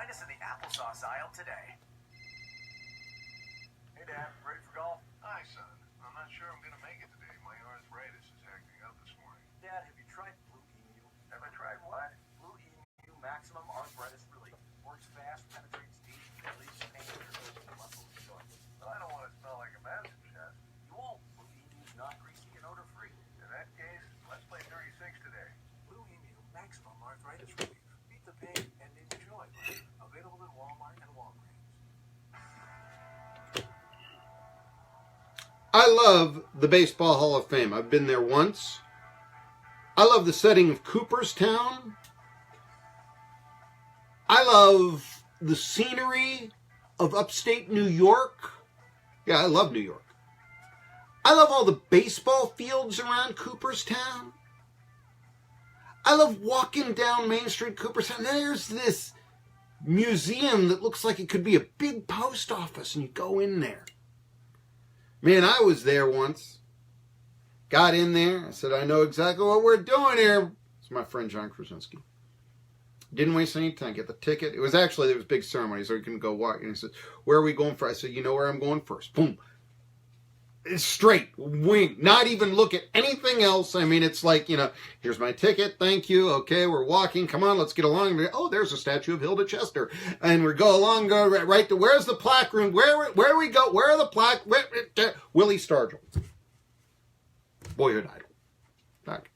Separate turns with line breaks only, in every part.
Find us in the applesauce aisle today.
Hey, Dad, ready for golf?
Hi, son. I'm not sure I'm going to make it today. My arthritis is acting up this morning.
Dad, have you tried Blue Emu?
Have I tried what?
Blue Emu Maximum Arthritis Relief. Works fast, penetrates deep, and leaves pain in your nerves and muscles and joints.
Well, I don't want to smell like a medicine chest.
You won't. Blue Emu's not greasy and odor-free.
In that case, let's play 36 today.
Blue Emu Maximum Arthritis Relief. Beat the pain and enjoy life. Available in Walmart and Walgreens.
I love the Baseball Hall of Fame. I've been there once. I love the setting of Cooperstown. I love the scenery of upstate New York. Yeah, I love New York. I love all the baseball fields around Cooperstown. I love walking down Main Street, Cooperstown. There's this museum that looks like it could be a big post office, and you go in there. Man, I was there once. Got in there. I said, I know exactly what we're doing here. It's my friend John Krasinski. Didn't waste any time. Get the ticket. It was actually, there was a big ceremony, so you can go walk. And he said, where are we going first? I said, you know where I'm going first. Boom. It's straight. Wing. Not even look at anything else. I mean, it's like, here's my ticket. Thank you. Okay, we're walking. Come on, let's get along. Oh, there's a statue of Hilda Chester. And we go along, go right to, where's the plaque room? Where we go? Where are the plaque? Willie Stargell. Boyhood idol. Back.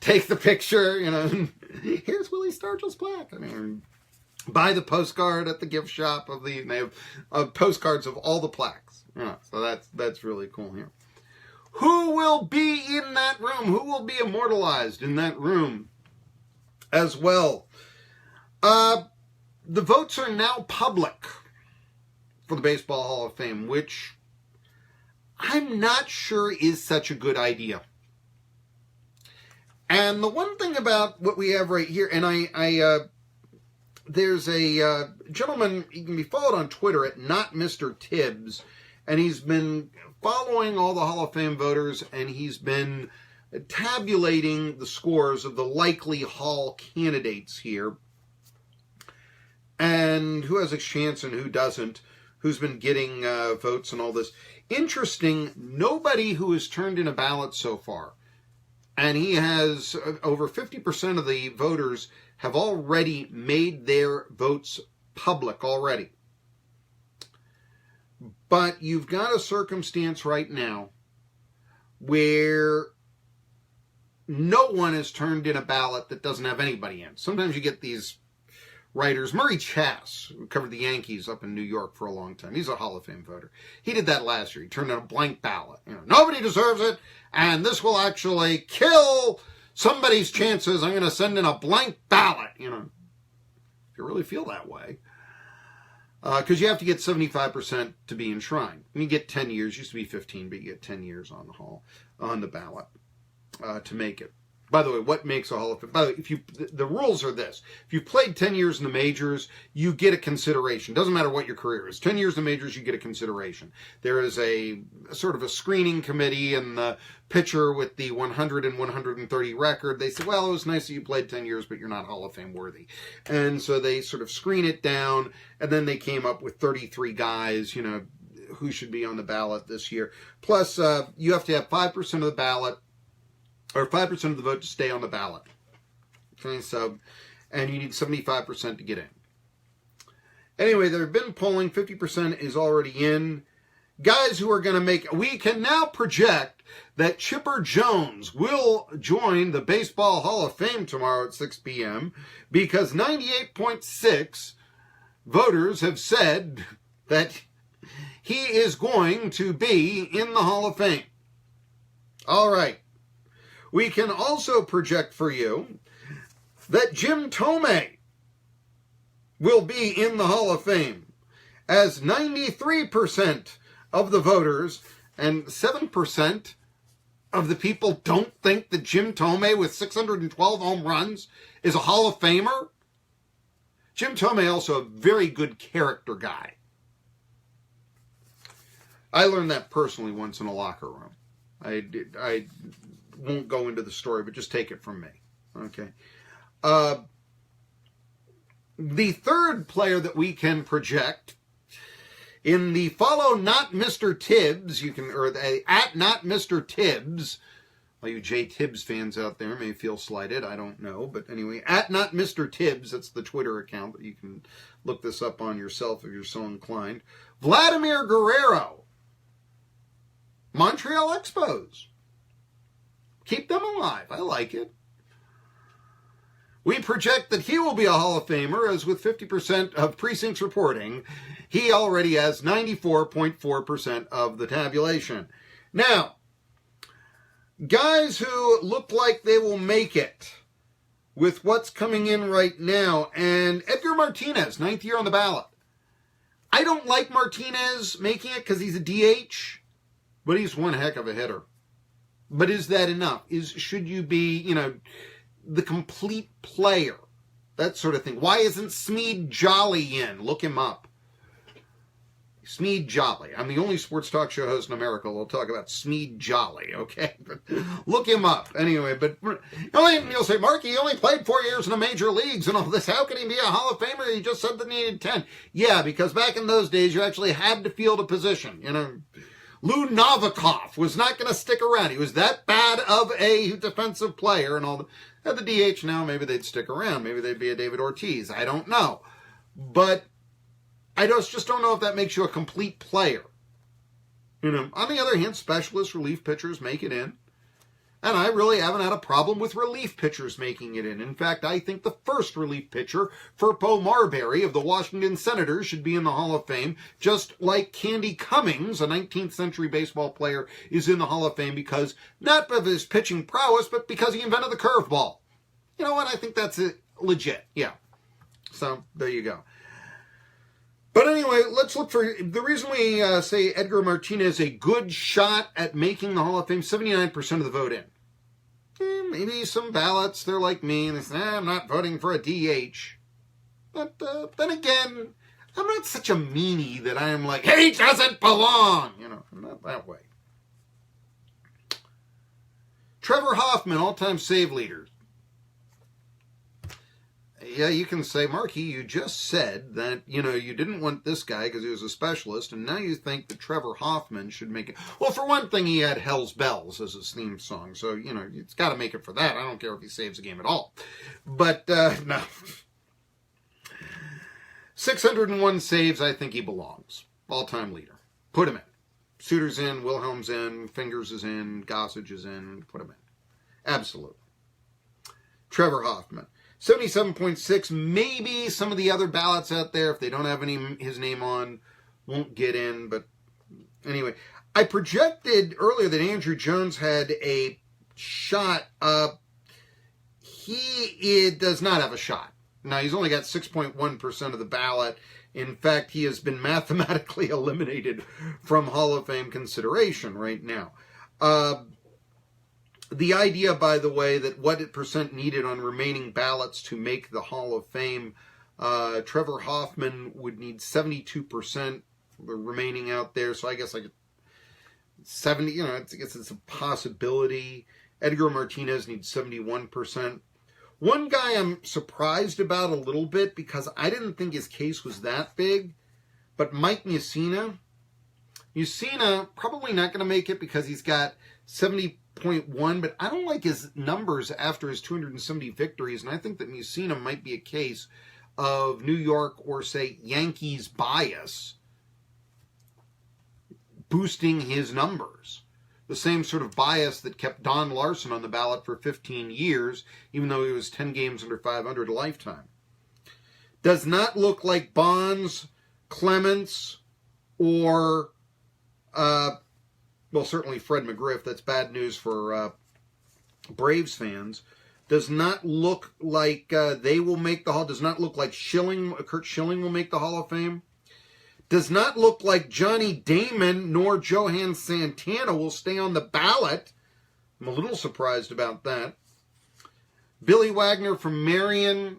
Take the picture, here's Willie Stargell's plaque. I mean, buy the postcard at the gift shop they have postcards of all the plaques. So that's really cool here. Who will be in that room? Who will be immortalized in that room as well? The votes are now public for the Baseball Hall of Fame, which I'm not sure is such a good idea. And the one thing about what we have right here, and there's a gentleman, he can be followed on Twitter at Not Mr. Tibbs, and he's been following all the Hall of Fame voters, and he's been tabulating the scores of the likely Hall candidates here, and who has a chance and who doesn't, who's been getting votes and all this. Interesting, nobody who has turned in a ballot so far, and he has over 50% of the voters have already made their votes public already. But you've got a circumstance right now where no one has turned in a ballot that doesn't have anybody in. Sometimes you get these writers. Murray Chass, who covered the Yankees up in New York for a long time. He's a Hall of Fame voter. He did that last year. He turned in a blank ballot. Nobody deserves it, and this will actually kill somebody's chances. I'm going to send in a blank ballot. If you really feel that way. Because you have to get 75% to be enshrined. And you get 10 years. Used to be 15, but you get 10 years on the ballot to make it. By the way, what makes a Hall of Fame? By the way, the rules are this. If you've played 10 years in the majors, you get a consideration. Doesn't matter what your career is. 10 years in the majors, you get a consideration. There is a sort of a screening committee, and the pitcher with the 100 and 130 record, they say, well, it was nice that you played 10 years, but you're not Hall of Fame worthy. And so they sort of screen it down, and then they came up with 33 guys, who should be on the ballot this year. Plus, you have to have 5% of the ballot, or 5% of the vote to stay on the ballot. Okay, so, and you need 75% to get in. Anyway, there have been polling. 50% is already in. Guys who are going to we can now project that Chipper Jones will join the Baseball Hall of Fame tomorrow at 6 p.m. because 98.6 voters have said that he is going to be in the Hall of Fame. All right. We can also project for you that Jim Thome will be in the Hall of Fame, as 93% of the voters and 7% of the people don't think that Jim Thome with 612 home runs is a Hall of Famer. Jim Thome also a very good character guy. I learned that personally once in a locker room. I won't go into the story, but just take it from me. Okay. the third player that we can project in the follow not Mr. Tibbs, you can, or the, at not Mr. Tibbs. All you J. Tibbs fans out there may feel slighted. I don't know. But anyway, at not Mr. Tibbs, that's the Twitter account. But you can look this up on yourself if you're so inclined. Vladimir Guerrero. Montreal Expos. Keep them alive. I like it. We project that he will be a Hall of Famer, as with 50% of precincts reporting, he already has 94.4% of the tabulation. Now, guys who look like they will make it with what's coming in right now, and Edgar Martinez, 9th year on the ballot. I don't like Martinez making it because he's a DH, but he's one heck of a hitter. But is that enough? Should you be, the complete player? That sort of thing. Why isn't Smead Jolly in? Look him up. Smead Jolly. I'm the only sports talk show host in America who'll talk about Smead Jolly, okay? But look him up. Anyway, but you'll say, Marky, he only played 4 years in the major leagues and all this. How can he be a Hall of Famer? He just said that he needed 10. Yeah, because back in those days, you actually had to field a position. Lou Novikov was not going to stick around. He was that bad of a defensive player and all that. At the DH now, maybe they'd stick around. Maybe they'd be a David Ortiz. I don't know. But I just don't know if that makes you a complete player. On the other hand, specialist relief pitchers make it in. And I really haven't had a problem with relief pitchers making it in. In fact, I think the first relief pitcher, Furpo Marbury of the Washington Senators, should be in the Hall of Fame, just like Candy Cummings, a 19th century baseball player, is in the Hall of Fame because, not of his pitching prowess, but because he invented the curveball. And I think that's legit. Yeah. So, there you go. But anyway, let's look for, the reason we say Edgar Martinez a good shot at making the Hall of Fame, 79% of the vote in. Maybe some ballots, they're like me, and they say, I'm not voting for a DH. But then again, I'm not such a meanie that I am like, he doesn't belong! I'm not that way. Trevor Hoffman, all-time save leader. Yeah, you can say, Marky, you just said that, you didn't want this guy because he was a specialist, and now you think that Trevor Hoffman should make it. Well, for one thing, he had Hell's Bells as his theme song, so, it's got to make it for that. I don't care if he saves the game at all. But, no. 601 saves, I think he belongs. All-time leader. Put him in. Suter's in, Wilhelm's in, Fingers is in, Gossage is in, put him in. Absolutely. Trevor Hoffman. 77.6, maybe some of the other ballots out there, if they don't have his name on, won't get in. But anyway, I projected earlier that Andrew Jones had a shot. He does not have a shot. Now, he's only got 6.1% of the ballot. In fact, he has been mathematically eliminated from Hall of Fame consideration right now. The idea, by the way, that what percent needed on remaining ballots to make the Hall of Fame, Trevor Hoffman would need 72% remaining out there. So I guess like 70, I guess it's a possibility. Edgar Martinez needs 71%. One guy I'm surprised about a little bit because I didn't think his case was that big, but Mike Mussina. Mussina probably not going to make it because he's got 70.1, but I don't like his numbers after his 270 victories, and I think that Mussina might be a case of New York or, say, Yankees bias boosting his numbers. The same sort of bias that kept Don Larson on the ballot for 15 years, even though he was 10 games under 500 a lifetime. Does not look like Bonds, Clements, or certainly Fred McGriff. That's bad news for Braves fans. Does not look like they will make the Hall. Does not look like Kurt Schilling will make the Hall of Fame. Does not look like Johnny Damon nor Johan Santana will stay on the ballot. I'm a little surprised about that. Billy Wagner from Marion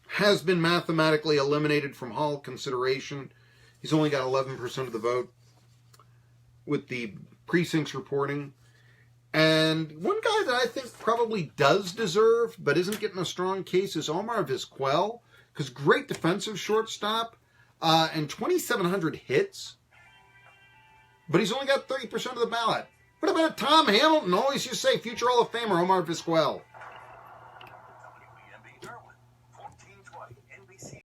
has been mathematically eliminated from Hall consideration. He's only got 11% of the vote with the precincts reporting. And one guy that I think probably does deserve, but isn't getting a strong case, is Omar Vizquel. because great defensive shortstop and 2,700 hits. But he's only got 30% of the ballot. What about Tom Hamilton? Always you say future Hall of Famer Omar Vizquel.